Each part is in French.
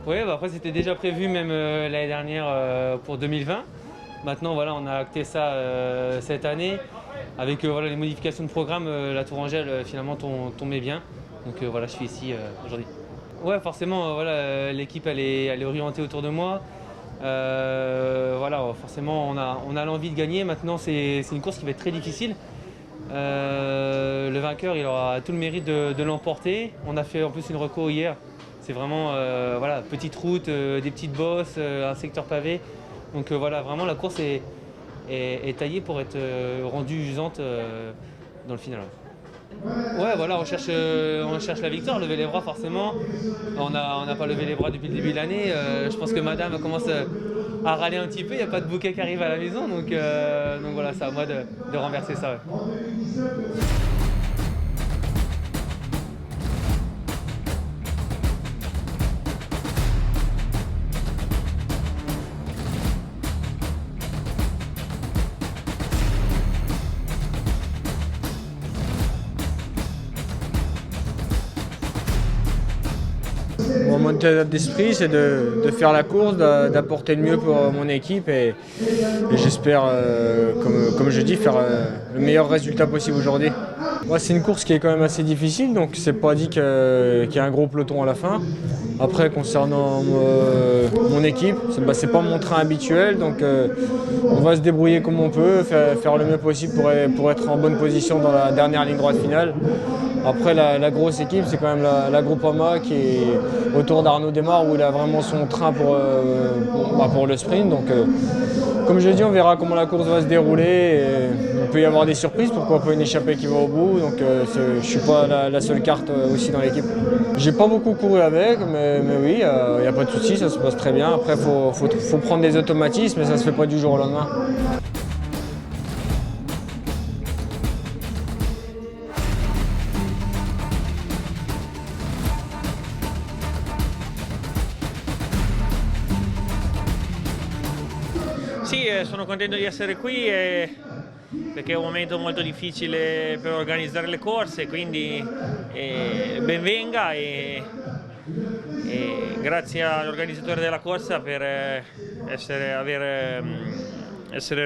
Oui, bah après c'était déjà prévu même l'année dernière pour 2020. Maintenant voilà, on a acté ça cette année. Avec voilà, les modifications de programme, la Tourangelle finalement tombait bien. Donc voilà, je suis ici aujourd'hui. Ouais, forcément, voilà, l'équipe elle est orientée autour de moi. Voilà, forcément on a l'envie de gagner. Maintenant c'est une course qui va être très difficile. Le vainqueur il aura tout le mérite de l'emporter. On a fait en plus une reco hier. C'est vraiment voilà, petite route, des petites bosses, un secteur pavé. Donc voilà, vraiment la course est taillée pour être rendue usante dans le final. Ouais, voilà, on cherche la victoire, lever les bras forcément. On n'a pas levé les bras depuis le début de l'année. Je pense que madame commence à râler un petit peu. Il n'y a pas de bouquet qui arrive à la maison. Donc voilà, c'est à moi de renverser ça. Ouais. Mon état d'esprit, c'est de faire la course, d'apporter le mieux pour mon équipe et j'espère, comme je dis, faire le meilleur résultat possible aujourd'hui. C'est une course qui est quand même assez difficile, donc c'est pas dit qu'il y a un gros peloton à la fin. Après, concernant mon équipe, c'est pas mon train habituel, donc on va se débrouiller comme on peut, faire le mieux possible pour être en bonne position dans la dernière ligne droite finale. Après, la grosse équipe, c'est quand même la Groupama qui est autour d'Arnaud Desmar où il a vraiment son train pour le sprint. Donc, comme je dis, on verra comment la course va se dérouler. Il peut y avoir des surprises, pourquoi pas une échappée qui va au bout. Donc, je ne suis pas la seule carte aussi dans l'équipe. J'ai pas beaucoup couru avec, mais oui, il n'y a pas de souci, ça se passe très bien. Après, il faut prendre des automatismes, mais ça ne se fait pas du jour au lendemain. Sì, sono contento di essere qui perché è un momento molto difficile per organizzare le corse, quindi ben venga e grazie all'organizzatore della corsa per essere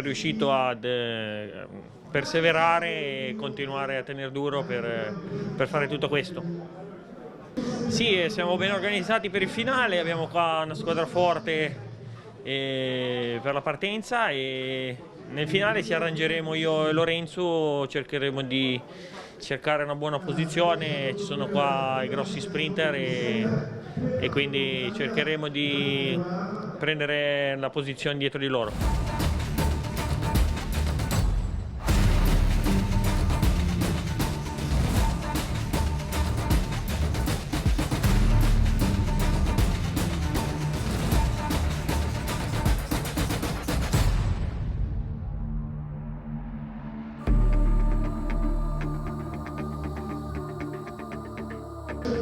riuscito a perseverare e continuare a tenere duro per fare tutto questo. Sì, siamo ben organizzati per il finale, abbiamo qua una squadra forte per la partenza e nel finale ci arrangeremo io e Lorenzo, cercheremo di cercare una buona posizione, ci sono qua i grossi sprinter e quindi cercheremo di prendere la posizione dietro di loro.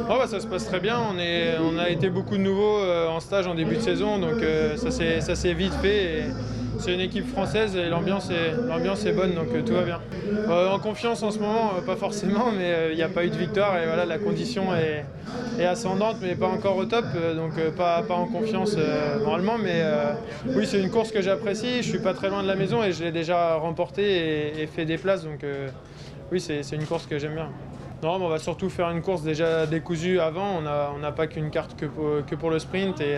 Oh bah ça se passe très bien, on a été beaucoup de nouveaux en stage en début de saison, donc ça s'est vite fait. C'est une équipe française et l'ambiance est bonne, donc tout va bien. En confiance en ce moment, pas forcément, mais il n'y a pas eu de victoire et voilà, la condition est ascendante, mais pas encore au top, donc pas en confiance normalement. Mais oui, c'est une course que j'apprécie, je suis pas très loin de la maison et je l'ai déjà remportée et fait des places, donc oui, c'est une course que j'aime bien. Non, mais on va surtout faire une course déjà décousue avant. On n'a pas qu'une carte que pour le sprint. Et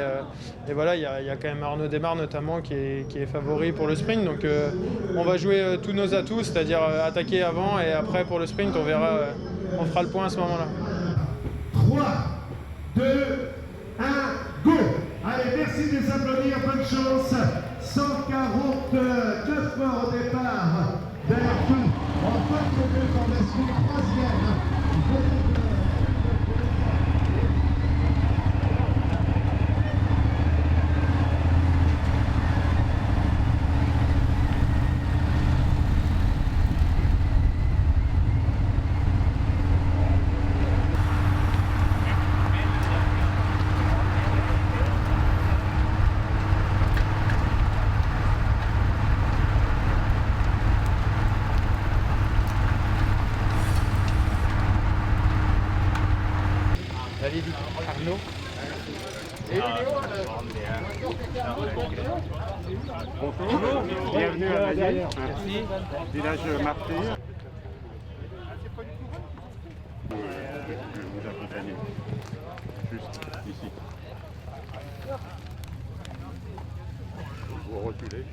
voilà, il y a quand même Arnaud Desmar notamment qui est favori pour le sprint. Donc on va jouer tous nos atouts, c'est-à-dire attaquer avant et après pour le sprint, on verra, on fera le point à ce moment-là. 3, 2, 1, go! Allez, merci de les applaudir, bonne chance. 149 morts au départ. Derrière tout, en 22 dans la suite, troisième. Bonjour, bienvenue à Mayenne, village martyr. Je vais vous accompagner, juste ici. Vous reculez.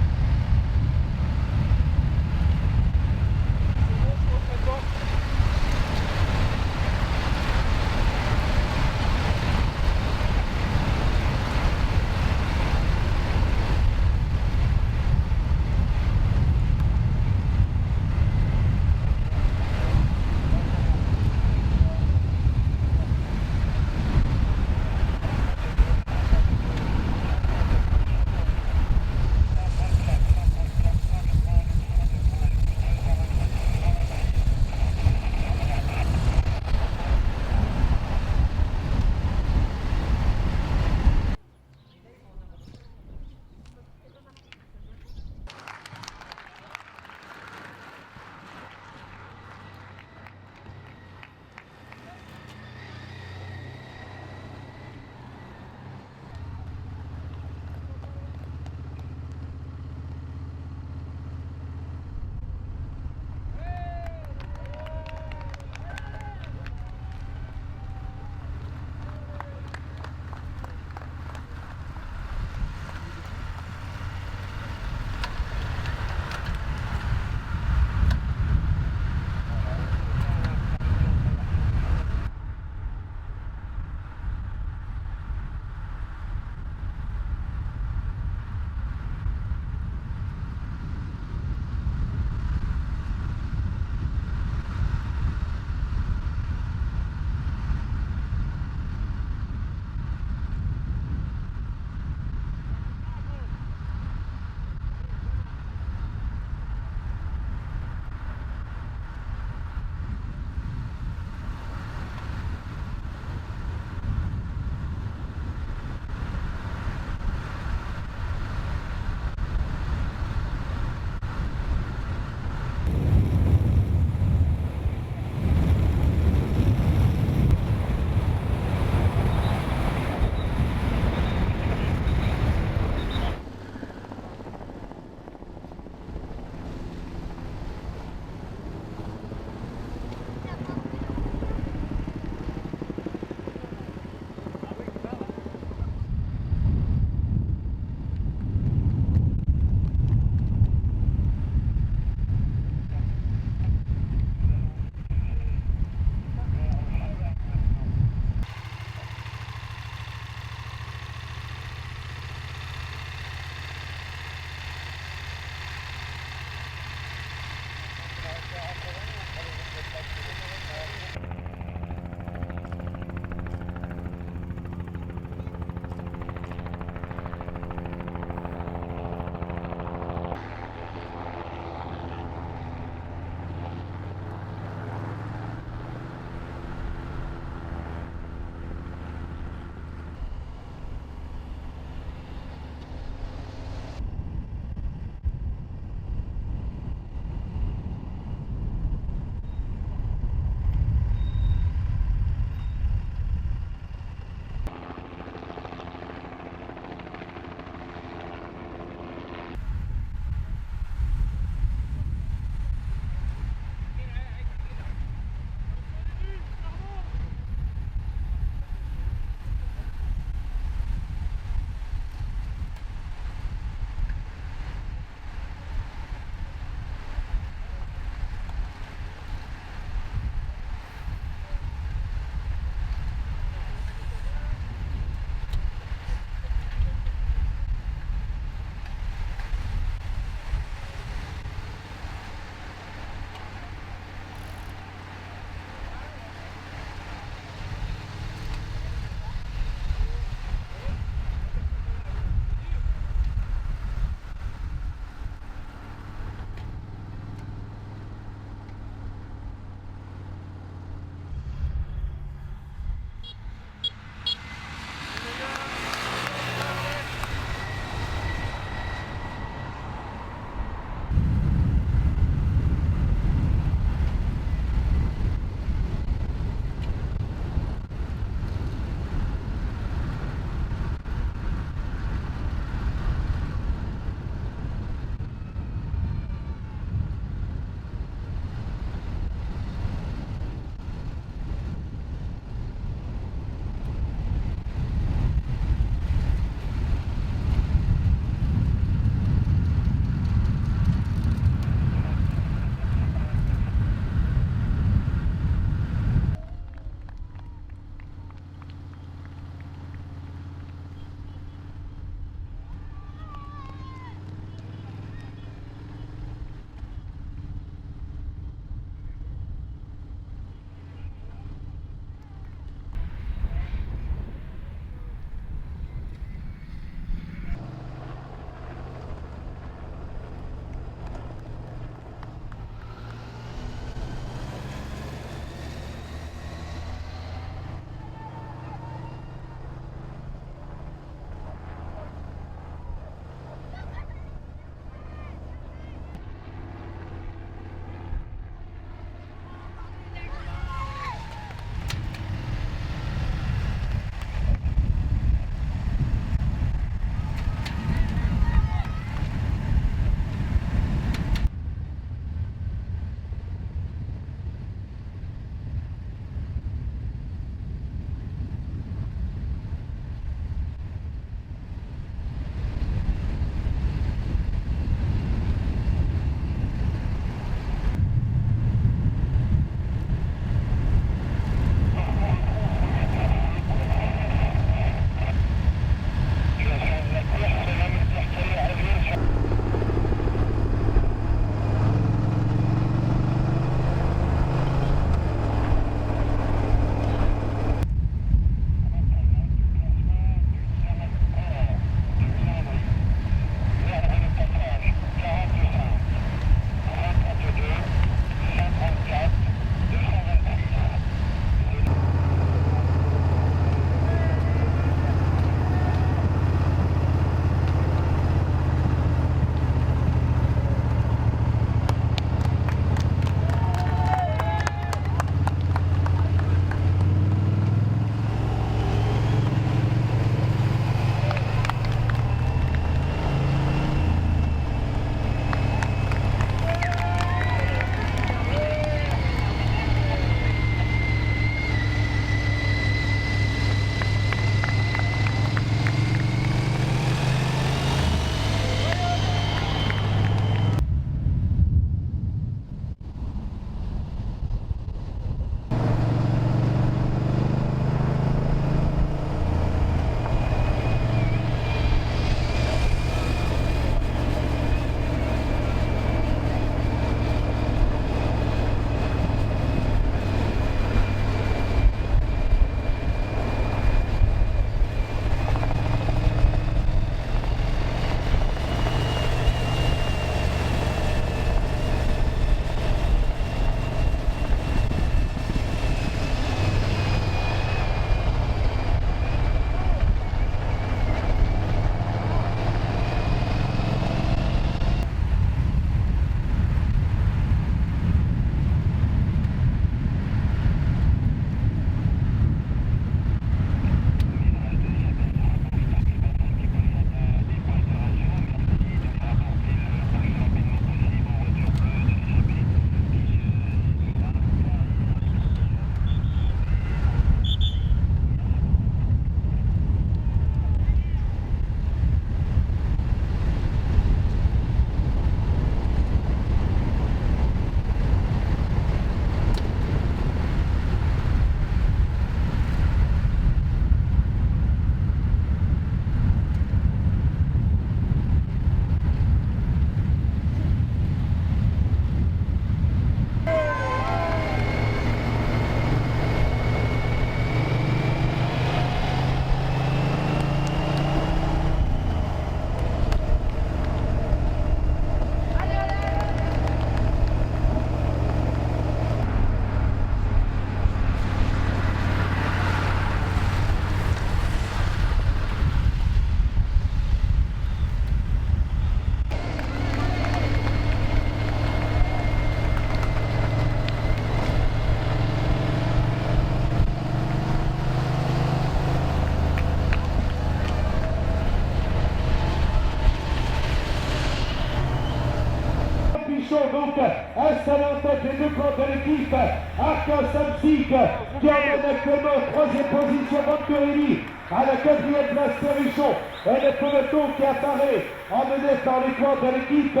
donc installé en tête les deux camps de l'équipe. Arkea Samsic qui emmène actuellement en 3e position Vanturelli. À la 4e place Perrichon. Et le peloton qui apparaît emmené par les camps de l'équipe.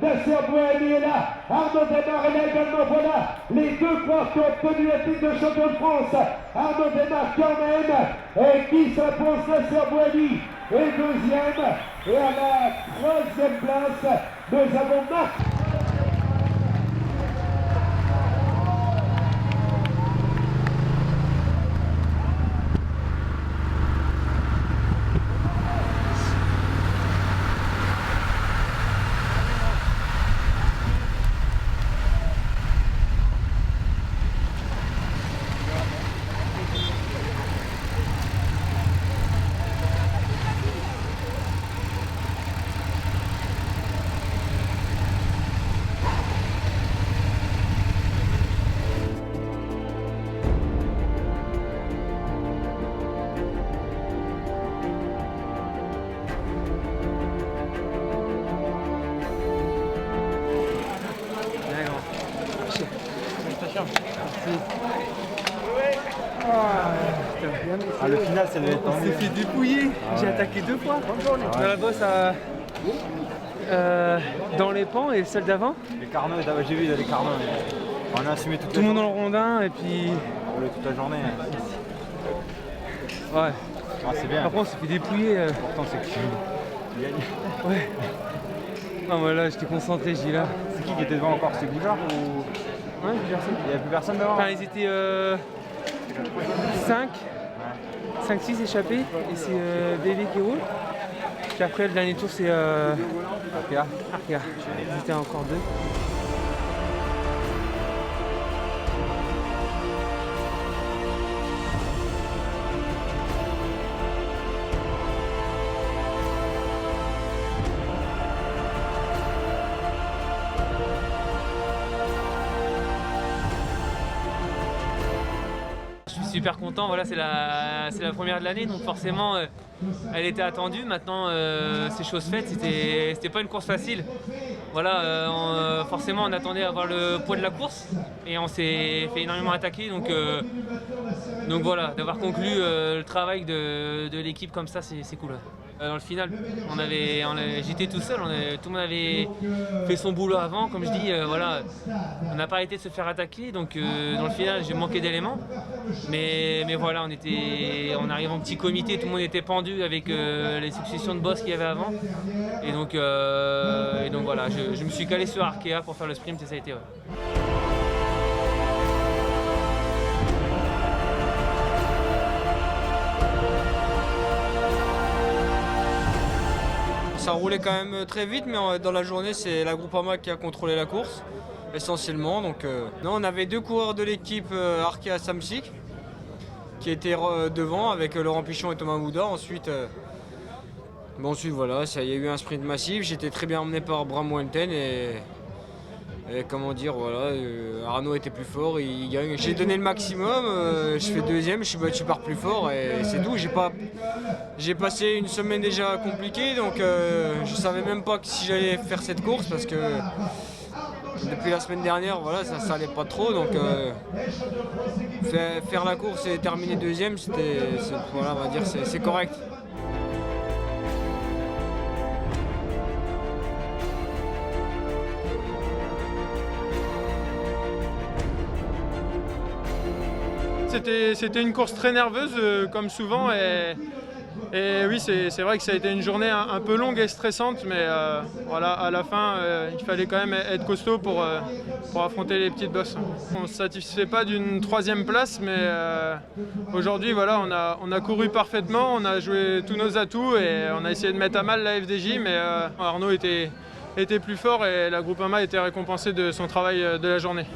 Nasser Bouhanni est là, Arnaud Démarre est là également, voilà les deux coureurs qui ont obtenu la titre de champion de France. Arnaud Démarre qui emmène et qui s'impose Nasser Bouhanni est deuxième. Et à la 3e place, nous avons Marc. Ah, le final, ça devait être On s'est fait dépouiller. J'ai attaqué 2 fois. Dans la bosse dans les pans et celle d'avant. Les carnets, j'ai vu, il y a des carnets. On a assumé Tout le monde dans le rondin et puis. toute la journée. Ouais. Ah, c'est bien. Par contre, on s'est fait dépouiller. Pourtant, c'est que tu gagnes. Ouais. Ah, moi là, j'étais concentré, j'ai dit là. C'est qui était devant encore? C'est Goujard ou. Ouais, plus personne. Il n'y a plus personne devant? Enfin, ils étaient 5. 5-6 échappés et c'est BV qui roule. Puis après le dernier tour c'est Arkea. Ils étaient encore 2. Super content, voilà, c'est la première de l'année, donc forcément elle était attendue. Maintenant c'est chose faite, c'était pas une course facile. Voilà, forcément on attendait à avoir le poids de la course et on s'est fait énormément attaquer, donc voilà, d'avoir conclu le travail de l'équipe comme ça, c'est cool. Dans le final, j'étais tout seul, tout le monde avait fait son boulot avant, comme je dis, voilà, on n'a pas arrêté de se faire attaquer, donc dans le final j'ai manqué d'éléments, mais voilà, on arrive en petit comité, tout le monde était pendu avec les successions de boss qu'il y avait avant, et donc voilà, je me suis calé sur Arkea pour faire le sprint et ça a été. Ouais. Ça roulait quand même très vite, mais dans la journée, c'est la Groupama qui a contrôlé la course, essentiellement. Donc, non, on avait 2 coureurs de l'équipe Arkea Samsic, qui était devant avec Laurent Pichon et Thomas Mouda. Ensuite, voilà, il y a eu un sprint massif. J'étais très bien emmené par Bram Wenten et comment dire, voilà, Arnaud était plus fort, il gagne. J'ai donné le maximum, je fais deuxième, je suis battu par plus fort et c'est tout. J'ai passé une semaine déjà compliquée, donc je savais même pas si j'allais faire cette course parce que depuis la semaine dernière, voilà, ça allait pas trop, donc faire la course et terminer deuxième, voilà, on va dire, c'est correct. C'était une course très nerveuse, comme souvent, et oui, c'est vrai que ça a été une journée un peu longue et stressante, mais voilà, à la fin, il fallait quand même être costaud pour affronter les petites bosses. On ne se satisfait pas d'une 3e place, mais aujourd'hui, voilà, on a couru parfaitement, on a joué tous nos atouts et on a essayé de mettre à mal la FDJ, mais Arnaud était plus fort et la Groupama était récompensée de son travail de la journée.